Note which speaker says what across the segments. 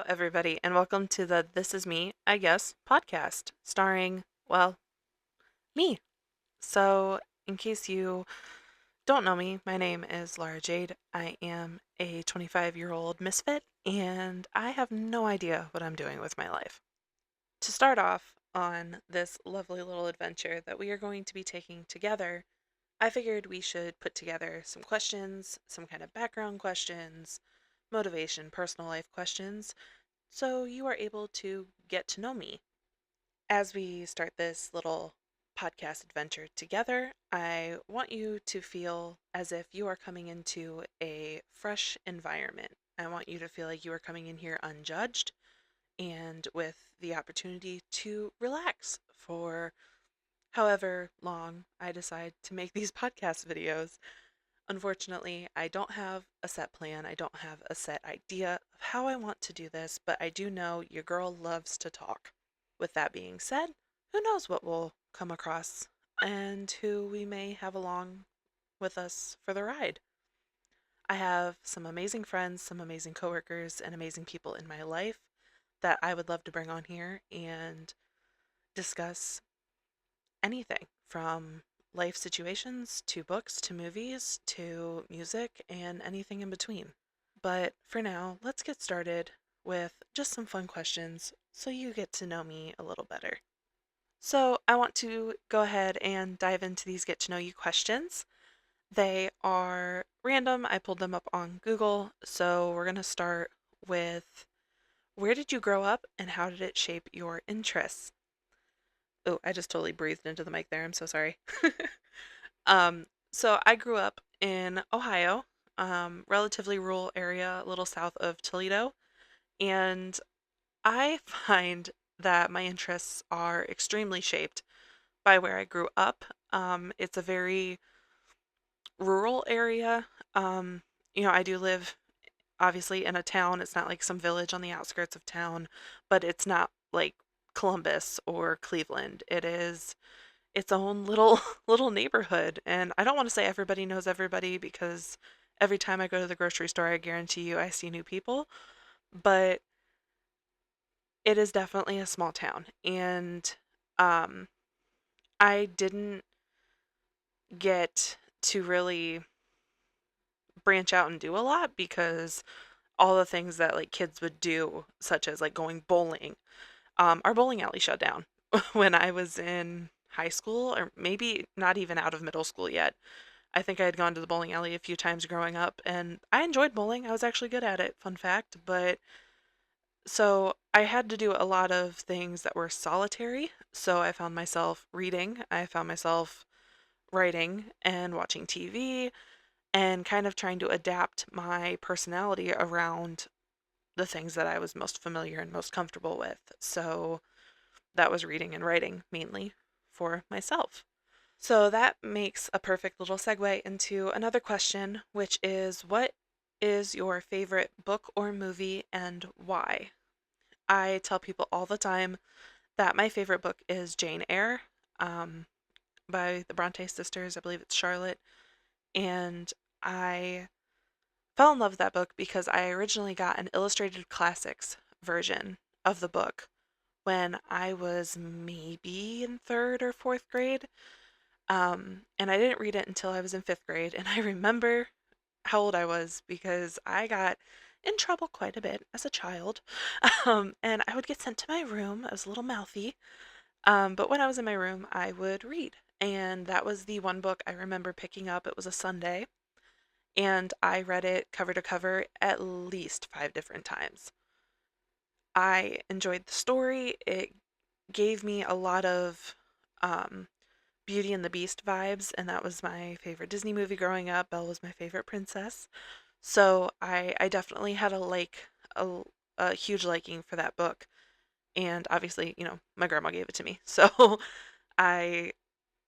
Speaker 1: everybody, and welcome to the This Is Me, I Guess podcast, starring, well, me. So, in case you don't know me, my name is Lara Jade. I am a 25-year-old misfit, and I have no idea what I'm doing with my life. To start off on this lovely little adventure that we are going to be taking together, I figured we should put together some questions, some kind of background questions, motivation, personal life questions, so you are able to get to know me. As we start this little podcast adventure together, I want you to feel as if you are coming into a fresh environment. I want you to feel like you are coming in here unjudged and with the opportunity to relax for however long I decide to make these podcast videos. Unfortunately, I don't have a set plan. I don't have a set idea of how I want to do this, but I do know your girl loves to talk. With that being said, who knows what we'll come across and who we may have along with us for the ride. I have some amazing friends, some amazing coworkers, and amazing people in my life that I would love to bring on here and discuss anything from life situations to books to movies to music and anything in between. But for now, let's get started with just some fun questions so you get to know me a little better. So, I want to go ahead and dive into these get to know you questions. They are random. I pulled them up on Google. So, we're going to start with where did you grow up and how did it shape your interests? Oh, I just totally breathed into the mic there. I'm so sorry. So I grew up in Ohio, relatively rural area, a little south of Toledo, and I find that my interests are extremely shaped by where I grew up. It's a very rural area. I do live obviously in a town. It's not like some village on the outskirts of town, but it's not like Columbus or Cleveland. It is its own little little neighborhood. And I don't want to say everybody knows everybody because every time I go to the grocery store, I guarantee you I see new people, but it is definitely a small town. And um, I didn't get to really branch out and do a lot because all the things that like kids would do, such as like going bowling, our bowling alley shut down when I was in high school, or maybe not even out of middle school yet. I think I had gone to the bowling alley a few times growing up, and I enjoyed bowling. I was actually good at it, fun fact. But so I had to do a lot of things that were solitary. So I found myself reading, I found myself writing and watching TV, and kind of trying to adapt my personality around the things that I was most familiar and most comfortable with. So that was reading and writing mainly for myself. So that makes a perfect little segue into another question, which is what is your favorite book or movie and why? I tell people all the time that my favorite book is Jane Eyre um, by the Bronte sisters. I believe it's Charlotte. And I fell in love with that book because I originally got an illustrated classics version of the book when I was maybe in third or fourth grade. And I didn't read it until I was in fifth grade. And I remember how old I was because I got in trouble quite a bit as a child. And I would get sent to my room. I was a little mouthy. But when I was in my room, I would read. And that was the one book I remember picking up. It was a Sunday. And I read it cover to cover at least 5 different times. I enjoyed the story. It gave me a lot of um, Beauty and the Beast vibes, and that was my favorite Disney movie growing up. Belle was my favorite princess. So I definitely had a, a huge liking for that book. And obviously, my grandma gave it to me. So I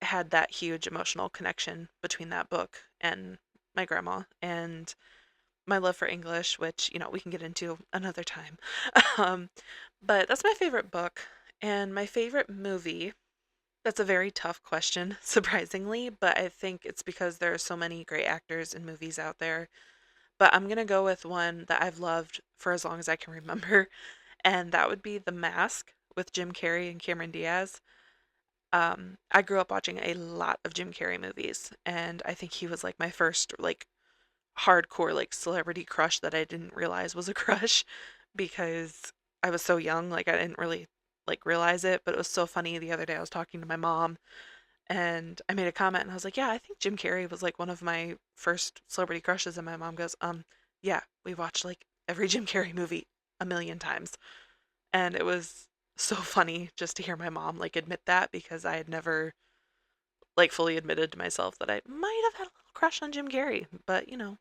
Speaker 1: had that huge emotional connection between that book and my grandma and my love for English, which, we can get into another time. Um, but that's my favorite book. And my favorite movie, that's a very tough question, surprisingly, but I think it's because there are so many great actors and movies out there. but I'm gonna go with one that I've loved for as long as I can remember, and that would be The Mask with Jim Carrey and Cameron Diaz. I grew up watching a lot of Jim Carrey movies, and I think he was like my first like hardcore like celebrity crush that I didn't realize was a crush because I was so young, like I didn't really like realize it, but it was so funny the other day I was talking to my mom and I made a comment and I was like, "Yeah, I think Jim Carrey was like one of my first celebrity crushes." And my mom goes, yeah, we watched like every Jim Carrey movie a million times." And it was so funny just to hear my mom like admit that because I had never like fully admitted to myself that I might have had a little crush on Jim Carrey, but you know.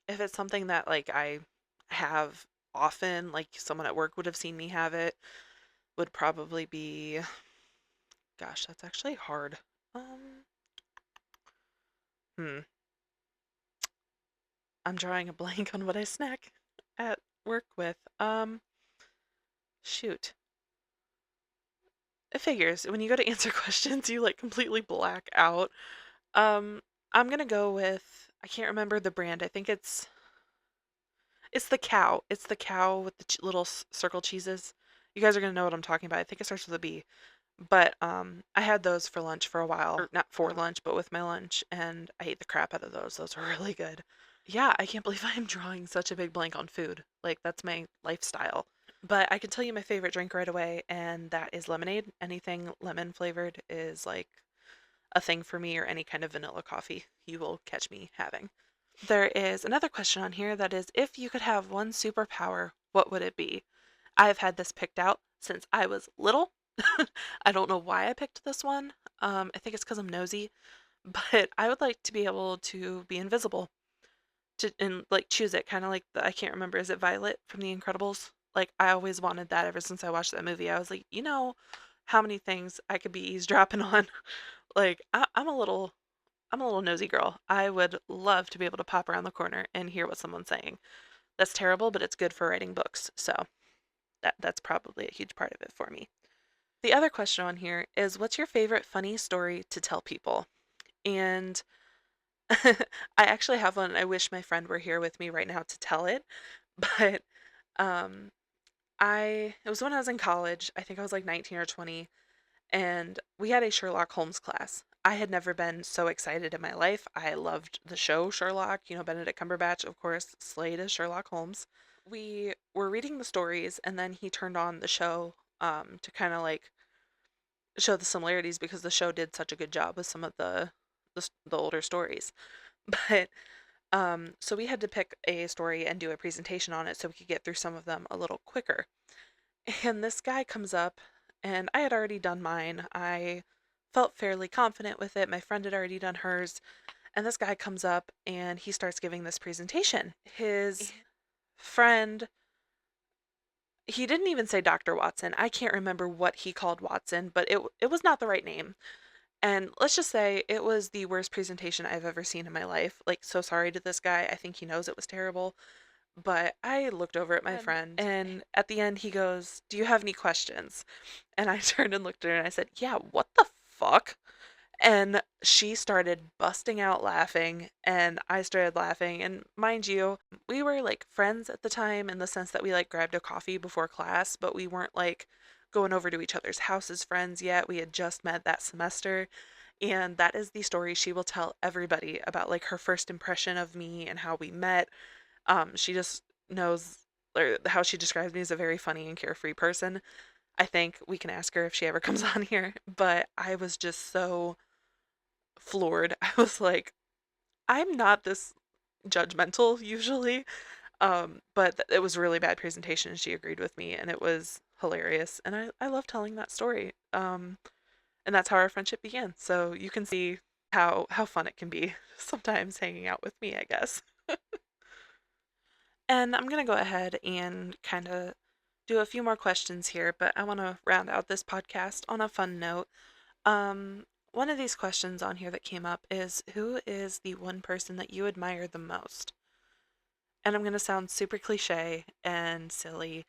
Speaker 1: If it's something that like I have often, like someone at work would have seen me have it, would probably be, gosh, that's actually hard. Um, hmm, I'm drawing a blank on what I snack at work with. Shoot. It figures when you go to answer questions, you like completely black out. Um, I'm gonna go with, I can't remember the brand. I think it's the cow. It's the cow with the little circle cheeses. You guys are gonna know what I'm talking about. I think it starts with a B. But I had those for lunch for a while, or not for lunch, but with my lunch, and I ate the crap out of those. Those were really good. Yeah, I can't believe I'm drawing such a big blank on food. Like that's my lifestyle. But I can tell you my favorite drink right away, and that is lemonade. Anything lemon flavored is like a thing for me, or any kind of vanilla coffee you will catch me having. There is another question on here that is, if you could have one superpower, what would it be? I've had this picked out since I was little. I don't know why I picked this one. I think it's because I'm nosy, but I would like to be able to be invisible to and like choose it, kind of like I can't remember. Is it Violet from The Incredibles? Like I always wanted that ever since I watched that movie. I was like, how many things I could be eavesdropping on. Like I'm a little nosy girl. I would love to be able to pop around the corner and hear what someone's saying. That's terrible, but it's good for writing books. So that's probably a huge part of it for me. The other question on here is, what's your favorite funny story to tell people? And I actually have one. I wish my friend were here with me right now to tell it, but um it was when I was in college. I think I was like 19 or 20, and we had a Sherlock Holmes class. I had never been so excited in my life. I loved the show Sherlock, Benedict Cumberbatch, of course, slayed as Sherlock Holmes. We were reading the stories, and then he turned on the show to kind of like show the similarities because the show did such a good job with some of the older stories. But so we had to pick a story and do a presentation on it so we could get through some of them a little quicker. And this guy comes up, and I had already done mine. I felt fairly confident with it. My friend had already done hers. And this guy comes up and he starts giving this presentation. His friend, he didn't even say Dr. Watson. I can't remember what he called Watson, but it was not the right name. And let's just say it was the worst presentation I've ever seen in my life. Like, so sorry to this guy. I think he knows it was terrible. But I looked over at my friend, and at the end, he goes, "Do you have any questions?" And I turned and looked at her and I said, "Yeah, what the fuck?" And she started busting out laughing, and I started laughing. And mind you, we were like friends at the time in the sense that we like grabbed a coffee before class, but we weren't like going over to each other's houses friends yet. We had just met that semester. And that is the story she will tell everybody about like her first impression of me and how we met. She just knows, or how she describes me as a very funny and carefree person. I think we can ask her if she ever comes on here, but I was just so floored. I was like, I'm not this judgmental usually. But it was a really bad presentation and she agreed with me and it was hilarious. And I love telling that story. And that's how our friendship began. So you can see how fun it can be sometimes hanging out with me, I guess. And I'm gonna go ahead and kind of do a few more questions here, but I want to round out this podcast on a fun note. One of these questions on here that came up is, who is the one person that you admire the most? And I'm going to sound super cliche and silly,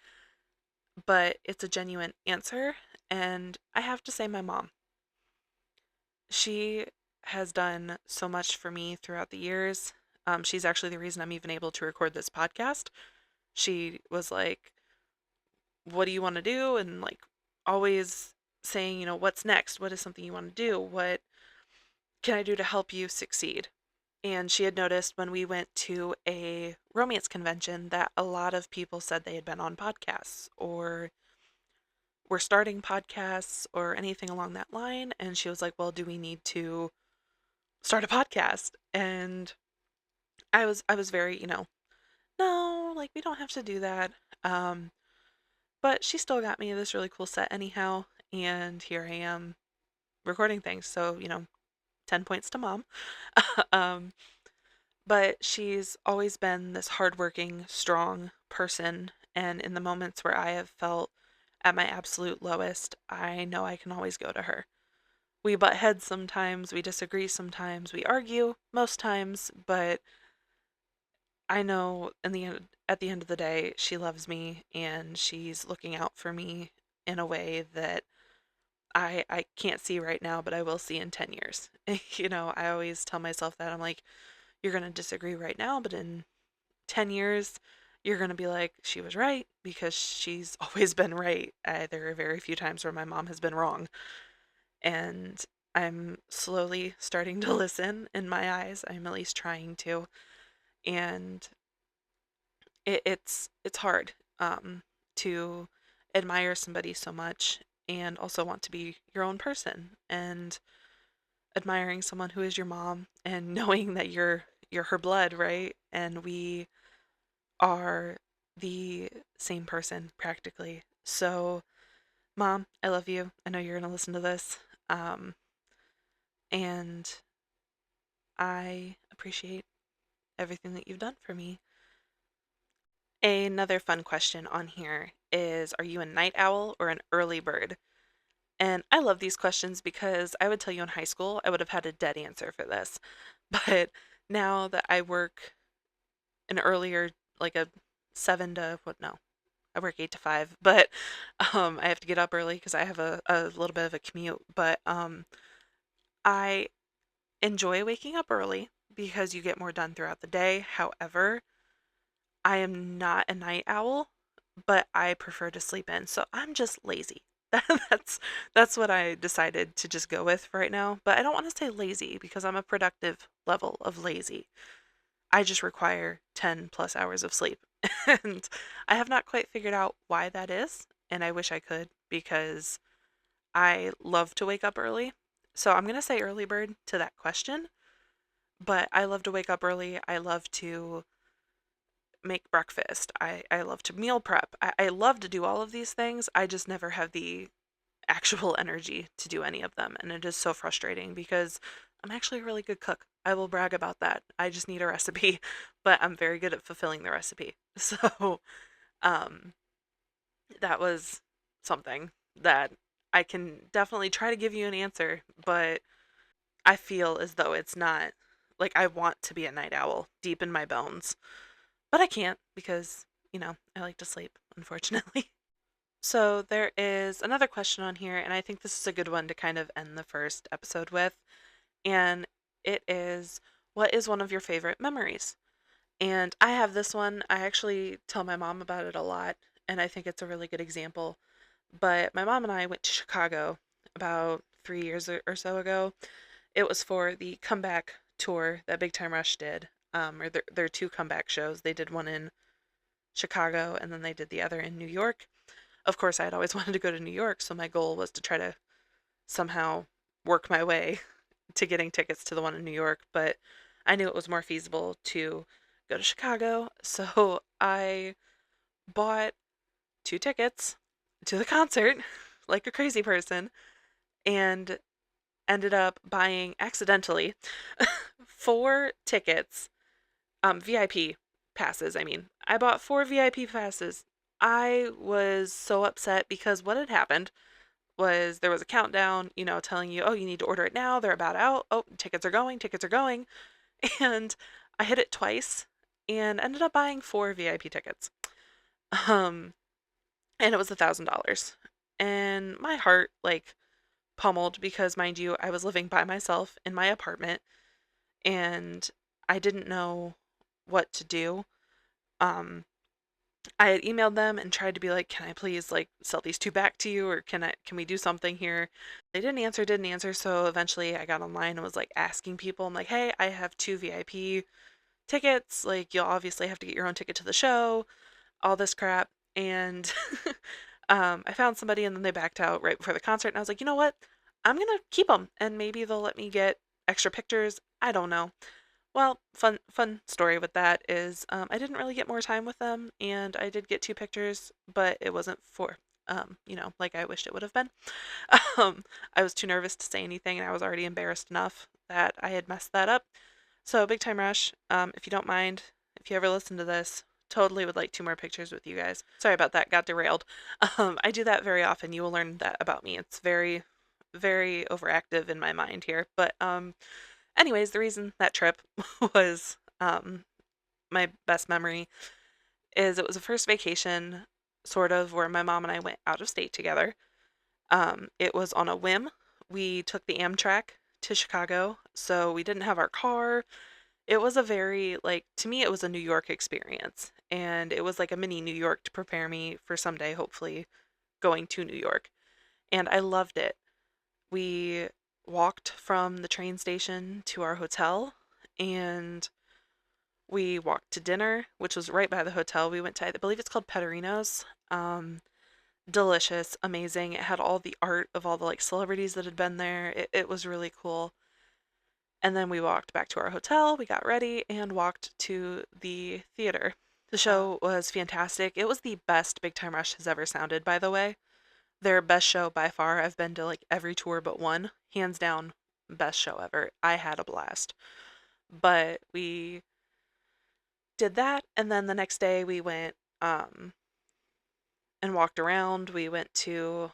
Speaker 1: but it's a genuine answer. And I have to say, my mom. She has done so much for me throughout the years. She's actually the reason I'm even able to record this podcast. She was like, "What do you want to do?" And like, always saying, "What's next? What is something you want to do? What can I do to help you succeed?" And she had noticed when we went to a romance convention that a lot of people said they had been on podcasts or were starting podcasts or anything along that line. And she was like, "Well, do we need to start a podcast?" And I was very, no, like we don't have to do that. Um, but she still got me this really cool set anyhow. And here I am recording things. So, 10 points to mom. um, but she's always been this hardworking, strong person. And in the moments where I have felt at my absolute lowest, I know I can always go to her. We butt heads sometimes, we disagree sometimes, we argue most times, but I know at the end of the day, she loves me and she's looking out for me in a way that I can't see right now, but I will see in 10 years. I always tell myself that. I'm like, you're going to disagree right now, but in 10 years, you're going to be like, she was right because she's always been right. There are very few times where my mom has been wrong. And I'm slowly starting to listen in my eyes. I'm at least trying to. And it's hard to admire somebody so much and also want to be your own person. And admiring someone who is your mom and knowing that you're her blood, right? And we are the same person practically. So, mom, I love you. I know you're going to listen to this. And I appreciate everything that you've done for me. Another fun question on here is, are you a night owl or an early bird? And I love these questions because I would tell you in high school, I would have had a dead answer for this. But now that I work an earlier, like a 7 to, what, no, I work 8 to 5, but I have to get up early because I have a little bit of a commute. But I enjoy waking up early because you get more done throughout the day. However, I am not a night owl, but I prefer to sleep in. So I'm just lazy. That's that's what I decided to just go with for right now. But I don't want to say lazy because I'm a productive level of lazy. I just require 10 plus hours of sleep. And I have not quite figured out why that is. And I wish I could because I love to wake up early. So I'm going to say early bird to that question. But I love to wake up early. I love to make breakfast. I love to meal prep. I love to do all of these things. I just never have the actual energy to do any of them. And it is so frustrating because I'm actually a really good cook. I will brag about that. I just need a recipe, but I'm very good at fulfilling the recipe. So, um, that was something that I can definitely try to give you an answer, but I feel as though it's not like I want to be a night owl deep in my bones, but I can't because, I like to sleep, unfortunately. So there is another question on here, and I think this is a good one to kind of end the first episode with. And it is, what is one of your favorite memories? And I have this one. I actually tell my mom about it a lot, and I think it's a really good example. But my mom and I went to Chicago about 3 years or so ago. It was for the comeback tour that Big Time Rush did, or their two comeback shows. They did one in Chicago, and then they did the other in New York. Of course, I had always wanted to go to New York, so my goal was to try to somehow work my way to getting tickets to the one in New York, but I knew it was more feasible to go to Chicago, so I bought two tickets to the concert like a crazy person and ended up buying accidentally four tickets, VIP passes, I mean. I bought four VIP passes. I was so upset because what had happened was there was a countdown, telling you, oh, you need to order it now. They're about out. Oh, tickets are going, tickets are going. And I hit it twice and ended up buying four VIP tickets. Um, and it was $1,000. And my heart, like, pummeled because, mind you, I was living by myself in my apartment and I didn't know what to do. Um, I had emailed them and tried to be like, can I please like sell these two back to you or can we do something here? They didn't answer, so eventually I got online and was like asking people. I'm like, "Hey, I have two VIP tickets. Like you'll obviously have to get your own ticket to the show, all this crap." And I found somebody and then they backed out right before the concert and I was like, "You know what? I'm going to keep them and maybe they'll let me get extra pictures. I don't know." Well, fun story with that is I didn't really get more time with them, and I did get two pictures, but it wasn't for like I wished it would have been. I was too nervous to say anything, and I was already embarrassed enough that I had messed that up. So Big Time Rush, if you don't mind, if you ever listen to this, totally would like two more pictures with you guys. Sorry about that, got derailed. I do that very often. You will learn that about me. It's very, very overactive in my mind here, but anyways, the reason that trip was my best memory is it was the first vacation, sort of, where my mom and I went out of state together. It was on a whim. We took the Amtrak to Chicago, so we didn't have our car. It was a very, like, to me, it was a New York experience. And it was like a mini New York to prepare me for someday, hopefully, going to New York. And I loved it. We walked from the train station to our hotel and we walked to dinner, which was right by the hotel. We went to, I believe it's called Petorino's. Delicious, amazing. It had all the art of all the like celebrities that had been there. It was really cool. And then we walked back to our hotel, we got ready, and walked to the theater. The show was fantastic. It was the best Big Time Rush has ever sounded, by the way. Their best show by far. I've been to like every tour but one. Hands down, best show ever. I had a blast. But we did that, and then the next day we went and walked around. We went to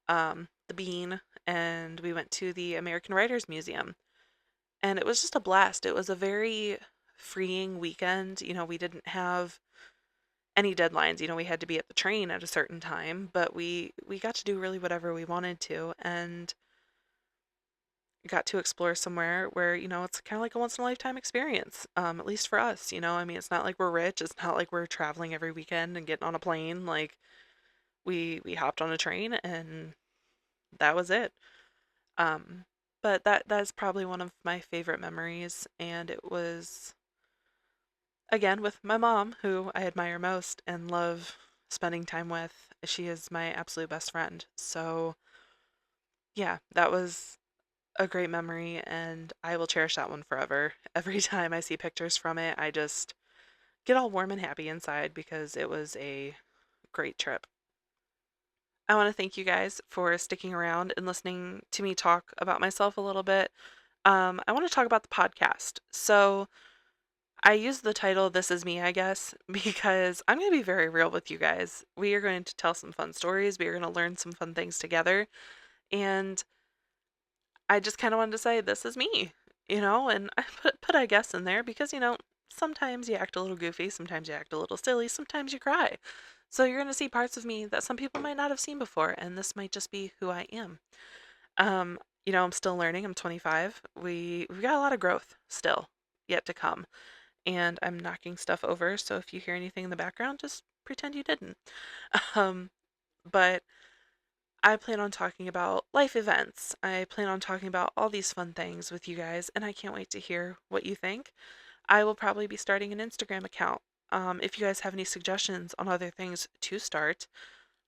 Speaker 1: the Bean and we went to the American Writers Museum. And it was just a blast. It was a very freeing weekend. We didn't have any deadlines. We had to be at the train at a certain time, but we got to do really whatever we wanted to and got to explore somewhere where, it's kind of like a once in a lifetime experience. At least for us, I mean, it's not like we're rich. It's not like we're traveling every weekend and getting on a plane. Like we hopped on a train and that was it. Um, but that's probably one of my favorite memories, and it was again with my mom, who I admire most and love spending time with. She is my absolute best friend. So, yeah, that was a great memory, and I will cherish that one forever. Every time I see pictures from it, I just get all warm and happy inside because it was a great trip. I want to thank you guys for sticking around and listening to me talk about myself a little bit. I want to talk about the podcast. So, I use the title This Is Me, I guess, because I'm going to be very real with you guys. We are going to tell some fun stories. We are going to learn some fun things together. And I just kind of wanted to say, this is me, and I put I guess in there because, sometimes you act a little goofy, sometimes you act a little silly, sometimes you cry. So you're going to see parts of me that some people might not have seen before, and this might just be who I am. Um, I'm still learning. I'm 25. We've got a lot of growth still yet to come, and I'm knocking stuff over, so if you hear anything in the background, just pretend you didn't. Um, but I plan on talking about life events. I plan on talking about all these fun things with you guys, and I can't wait to hear what you think. I will probably be starting an Instagram account. If you guys have any suggestions on other things to start,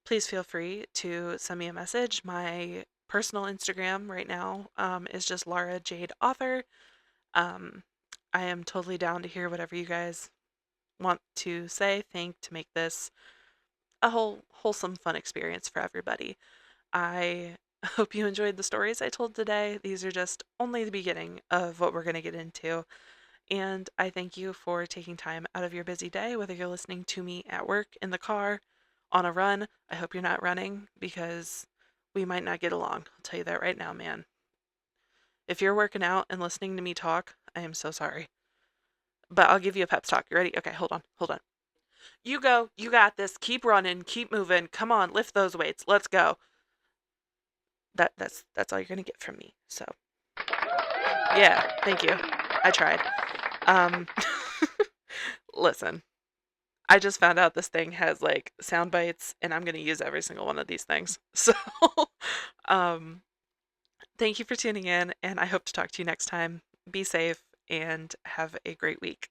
Speaker 1: please feel free to send me a message. My personal Instagram right now is just Lara Jade Author. Um, I am totally down to hear whatever you guys want to say, think to make this a whole wholesome, fun experience for everybody. I hope you enjoyed the stories I told today. These are just only the beginning of what we're going to get into. And I thank you for taking time out of your busy day, whether you're listening to me at work, in the car, on a run. I hope you're not running because we might not get along. I'll tell you that right now, man. If you're working out and listening to me talk, I am so sorry. But I'll give you a pep talk. You ready? Okay, hold on. Hold on. You go. You got this. Keep running. Keep moving. Come on, lift those weights. Let's go. That's all you're gonna get from me. So yeah, thank you. I tried. Um, listen, I just found out this thing has like sound bites, and I'm gonna use every single one of these things. So, um, thank you for tuning in, and I hope to talk to you next time. Be safe and have a great week.